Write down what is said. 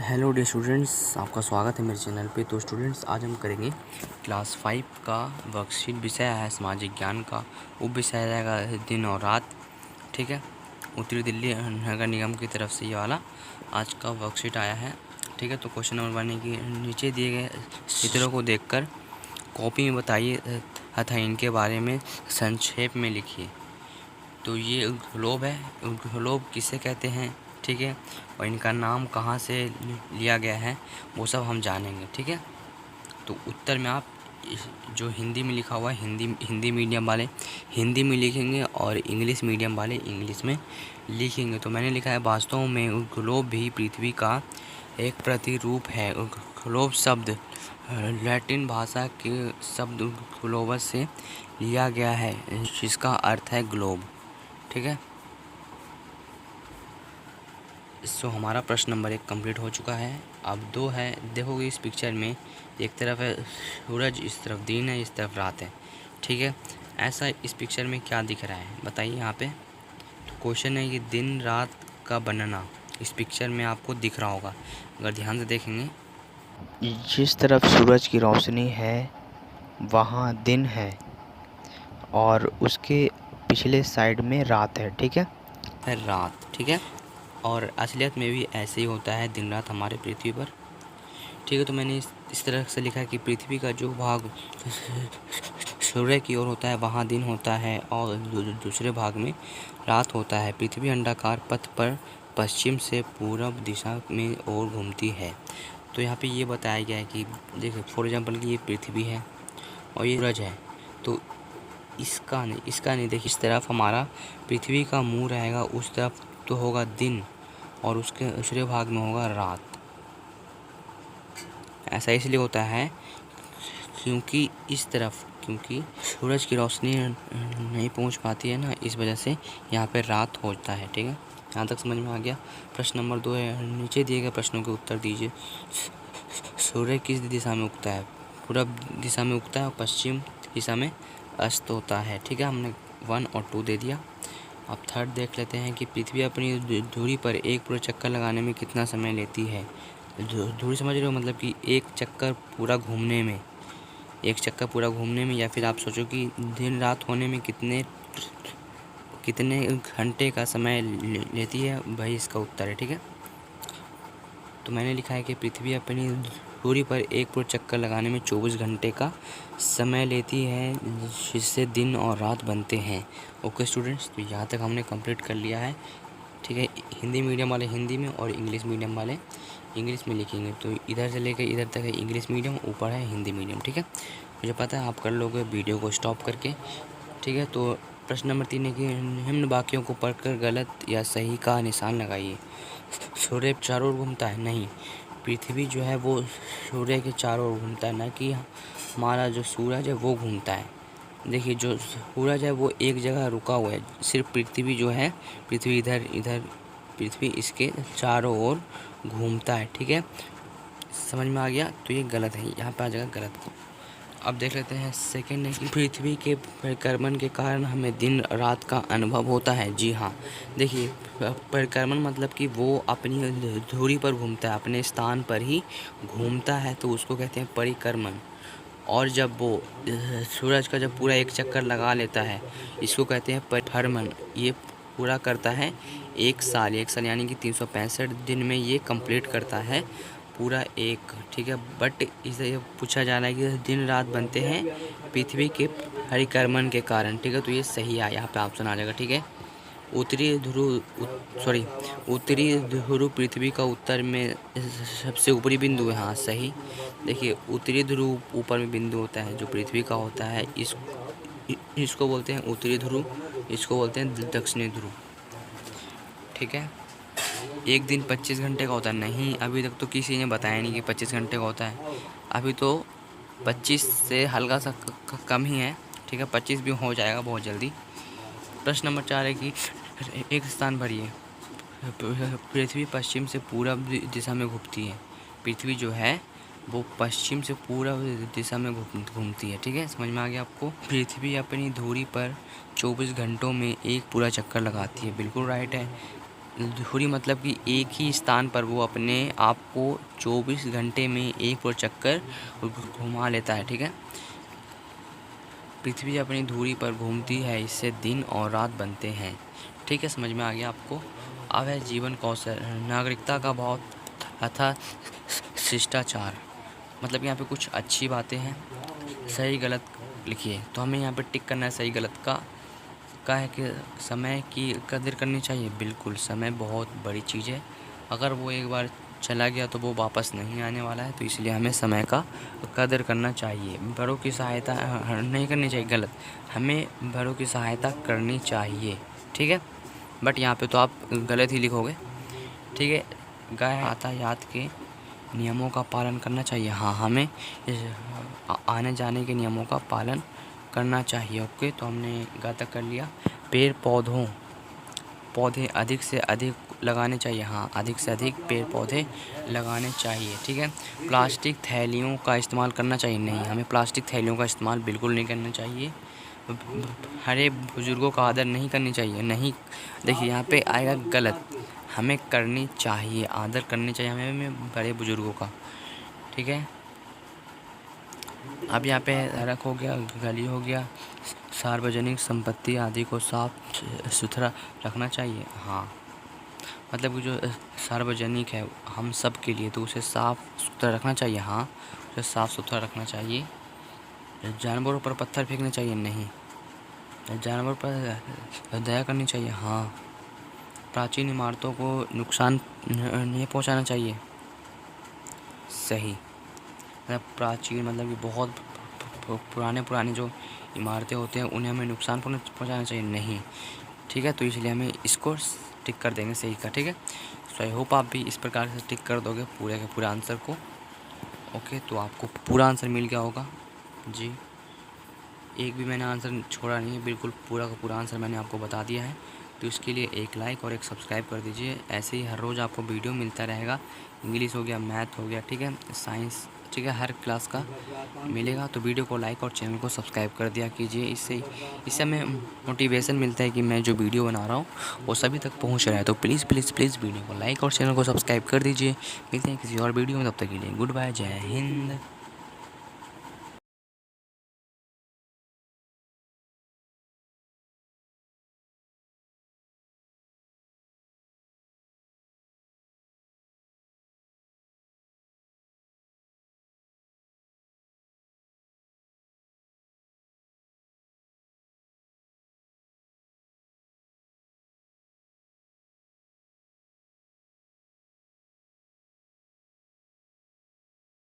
Hello dear students, आपका स्वागत है मेरे चैनल पे। तो स्टूडेंट्स, आज हम करेंगे क्लास 5 का वर्कशीट। विषय है सामाजिक ज्ञान का। उप विषय रहेगा दिन और रात। ठीक है, उत्तरी दिल्ली नगर निगम की तरफ से ये वाला आज का वर्कशीट आया है। ठीक है, तो क्वेश्चन नंबर 1 की नीचे दिए गए चित्रों को देखकर कॉपी में बताइए तथा इनके बारे में संक्षेप में लिखिए। तो ये ग्लोब है। ग्लोब किसे कहते हैं, ठीक है, और इनका नाम कहाँ से लिया गया है वो सब हम जानेंगे। ठीक है, तो उत्तर में आप जो हिंदी में लिखा हुआ है हिंदी मीडियम वाले हिंदी में लिखेंगे और इंग्लिश मीडियम वाले इंग्लिश में लिखेंगे। तो मैंने लिखा है, वास्तव में ग्लोब भी पृथ्वी का एक प्रतिरूप है। ग्लोब शब्द लैटिन भाषा के शब्द ग्लोबस से लिया गया है, जिसका अर्थ है ग्लोब। ठीक है, सो हमारा प्रश्न नंबर 1 कंप्लीट हो चुका है। अब 2 है। देखोगे इस पिक्चर में एक तरफ है सूरज, इस तरफ दिन है, इस तरफ रात है। ठीक है, ऐसा इस पिक्चर में क्या दिख रहा है बताइए यहाँ पे। तो क्वेश्चन है कि दिन रात का बनना इस पिक्चर में आपको दिख रहा होगा। अगर ध्यान से देखेंगे, जिस तरफ सूरज की रोशनी है वहाँ दिन है और उसके पिछले साइड में रात है। ठीक है, रात। ठीक है, और असलियत में भी ऐसे ही होता है दिन रात हमारे पृथ्वी पर। ठीक है, तो मैंने इस तरह से लिखा कि पृथ्वी का जो भाग सूर्य की ओर होता है वहाँ दिन होता है और दूसरे भाग में रात होता है। पृथ्वी अंडाकार पथ पर पश्चिम से पूर्व दिशा में ओर घूमती है। तो यहाँ पे ये बताया गया है कि देखिए, फॉर एग्जांपल कि ये पृथ्वी है और ये सूरज है। तो इसका नहीं देखिए, इस तरफ हमारा पृथ्वी का मुँह रहेगा, उस तरफ तो होगा दिन और उसके दूसरे भाग में होगा रात। ऐसा इसलिए होता है क्योंकि सूरज की रोशनी नहीं पहुंच पाती है ना, इस वजह से यहाँ पे रात होता है। ठीक है, यहाँ तक समझ में आ गया। प्रश्न नंबर 2 है। नीचे दिए गए प्रश्नों के उत्तर दीजिए। सूर्य किस दिशा में उगता है? पूर्व दिशा में उगता है और पश्चिम दिशा में अस्त होता है। ठीक है, हमने 1 और 2 दे दिया। अब थर्ड देख लेते हैं कि पृथ्वी अपनी धुरी पर एक पूरा चक्कर लगाने में कितना समय लेती है। धुरी समझ रहे हो, मतलब कि एक चक्कर पूरा घूमने में, या फिर आप सोचो कि दिन रात होने में कितने घंटे का समय लेती है, भाई इसका उत्तर है। ठीक है, तो मैंने लिखा है कि पृथ्वी अपनी धुरी पर एक पूरा चक्कर लगाने में 24 घंटे का समय लेती है, जिससे दिन और रात बनते हैं। ओके स्टूडेंट्स, तो यहाँ तक हमने कंप्लीट कर लिया है। ठीक है, हिंदी मीडियम वाले हिंदी में और इंग्लिश मीडियम वाले इंग्लिश में लिखेंगे। तो इधर से लेकर इधर तक है इंग्लिश मीडियम, ऊपर है हिंदी मीडियम। ठीक है, मुझे पता है आप कर लोगे वीडियो को स्टॉप करके। ठीक है, तो प्रश्न नंबर 3 है कि निम्न वाक्यों को पढ़कर गलत या सही का निशान लगाइए। सूर्य चारों ओर घूमता है? नहीं, पृथ्वी जो है वो सूर्य के चारों ओर घूमता है, ना कि हमारा जो सूरज है वो घूमता है। देखिए, जो सूरज है वो एक जगह रुका हुआ है, सिर्फ पृथ्वी जो है, पृथ्वी इधर पृथ्वी इसके चारों ओर घूमता है। ठीक है, समझ में आ गया? तो ये गलत है, यहाँ पे आ जाएगा गलत। अब देख लेते हैं सेकंड है कि पृथ्वी के परिक्रमण के कारण हमें दिन रात का अनुभव होता है। जी हाँ, देखिए, परिक्रमण मतलब कि वो अपनी धुरी पर घूमता है, अपने स्थान पर ही घूमता है, तो उसको कहते हैं परिक्रमण। और जब वो सूरज का जब पूरा एक चक्कर लगा लेता है, इसको कहते हैं परिभ्रमण। ये पूरा करता है एक साल यानी कि 365 दिन में ये कंप्लीट करता है पूरा एक। ठीक है, बट इसे ये पूछा जा रहा है कि दिन रात बनते हैं पृथ्वी के परिक्रमण के कारण। ठीक है, तो ये सही है, यहाँ पे ऑप्शन आ जाएगा। ठीक है, उत्तरी ध्रुव पृथ्वी का उत्तर में सबसे ऊपरी बिंदु है। हाँ, सही। देखिए, उत्तरी ध्रुव ऊपर में बिंदु होता है जो पृथ्वी का होता है, इसको बोलते हैं उत्तरी ध्रुव, इसको बोलते हैं दक्षिणी ध्रुव। ठीक है, एक दिन 25 घंटे का होता है? नहीं, अभी तक तो किसी ने बताया नहीं कि 25 घंटे का होता है। अभी तो 25 से हल्का सा कम ही है। ठीक है, 25 भी हो जाएगा बहुत जल्दी। प्रश्न नंबर 4 है कि एक स्थान भरिए। पृथ्वी पश्चिम से पूर्व दिशा में घूमती है। पृथ्वी जो है वो पश्चिम से पूर्व दिशा में घूमती है। ठीक है, समझ में आ गया आपको? पृथ्वी अपनी धुरी पर 24 घंटों में एक पूरा चक्कर लगाती है। बिल्कुल राइट है। धुरी मतलब कि एक ही स्थान पर वो अपने आप को 24 घंटे में एक पूरा चक्कर घुमा लेता है, ठीक है। पृथ्वी अपनी धुरी पर घूमती है, इससे दिन और रात बनते हैं, ठीक है। समझ में आ गया आपको। अब है जीवन कौशल, नागरिकता का भाव तथा शिष्टाचार। मतलब यहाँ पे कुछ अच्छी बातें हैं, सही गलत लिखिए। तो हमें यहाँ पे टिक करना है सही गलत का है कि समय की कदर करनी चाहिए। बिल्कुल, समय बहुत बड़ी चीज़ है, अगर वो एक बार चला गया तो वो वापस नहीं आने वाला है, तो इसलिए हमें समय का कदर करना चाहिए। बड़ों की सहायता नहीं करनी चाहिए, गलत, हमें बड़ों की सहायता करनी चाहिए, ठीक है। बट यहाँ पे तो आप गलत ही लिखोगे, ठीक है। गाय यातायात के नियमों का पालन करना चाहिए। हाँ, हमें आने जाने के नियमों का पालन करना चाहिए। ओके, तो हमने गा तक कर लिया। पेड़ पौधे अधिक से अधिक लगाने चाहिए। हाँ, अधिक से अधिक पेड़ पौधे लगाने चाहिए, ठीक है। प्लास्टिक थैलियों का इस्तेमाल करना चाहिए। नहीं, हमें प्लास्टिक थैलियों का इस्तेमाल बिल्कुल नहीं करना चाहिए। हरे बुज़ुर्गों का आदर नहीं करनी चाहिए। नहीं, देखिए यहाँ पे आएगा गलत, हमें करनी चाहिए, आदर करनी चाहिए हमें बड़े बुज़ुर्गों का, ठीक है। अब यहाँ पे सड़क हो गया, गली हो गया, सार्वजनिक संपत्ति आदि को साफ सुथरा रखना चाहिए। हाँ, मतलब कि जो सार्वजनिक है हम सब के लिए, तो उसे साफ सुथरा रखना चाहिए। हाँ, उसे साफ सुथरा रखना चाहिए। जानवरों पर पत्थर फेंकने चाहिए। नहीं, जानवर पर दया करनी चाहिए। हाँ, प्राचीन इमारतों को नुकसान नहीं पहुंचाना चाहिए। सही, मतलब प्राचीन मतलब कि बहुत पुराने जो इमारतें होते हैं उन्हें हमें नुकसान पहुंचाना चाहिए। नहीं, ठीक है। तो इसलिए हमें इसको टिक कर देंगे सही का, ठीक है। सो आई होप आप भी इस प्रकार से टिक कर दोगे पूरे के पूरे आंसर को। ओके, तो आपको पूरा आंसर मिल गया होगा जी। एक भी मैंने आंसर छोड़ा नहीं है, बिल्कुल पूरा का पूरा आंसर मैंने आपको बता दिया है। तो इसके लिए एक लाइक और एक सब्सक्राइब कर दीजिए। ऐसे ही हर रोज़ आपको वीडियो मिलता रहेगा। इंग्लिश हो गया, मैथ हो गया, ठीक है, साइंस, ठीक है, हर क्लास का मिलेगा। तो वीडियो को लाइक और चैनल को सब्सक्राइब कर दिया कीजिए। इससे हमें मोटिवेशन मिलता है कि मैं जो वीडियो बना रहा हूँ वो सभी तक पहुँच रहा है। तो प्लीज़ प्लीज़ प्लीज़ वीडियो को लाइक और चैनल को सब्सक्राइब कर दीजिए। मिलते हैं किसी और वीडियो में, तब तक के लिए गुड बाय, जय हिंद।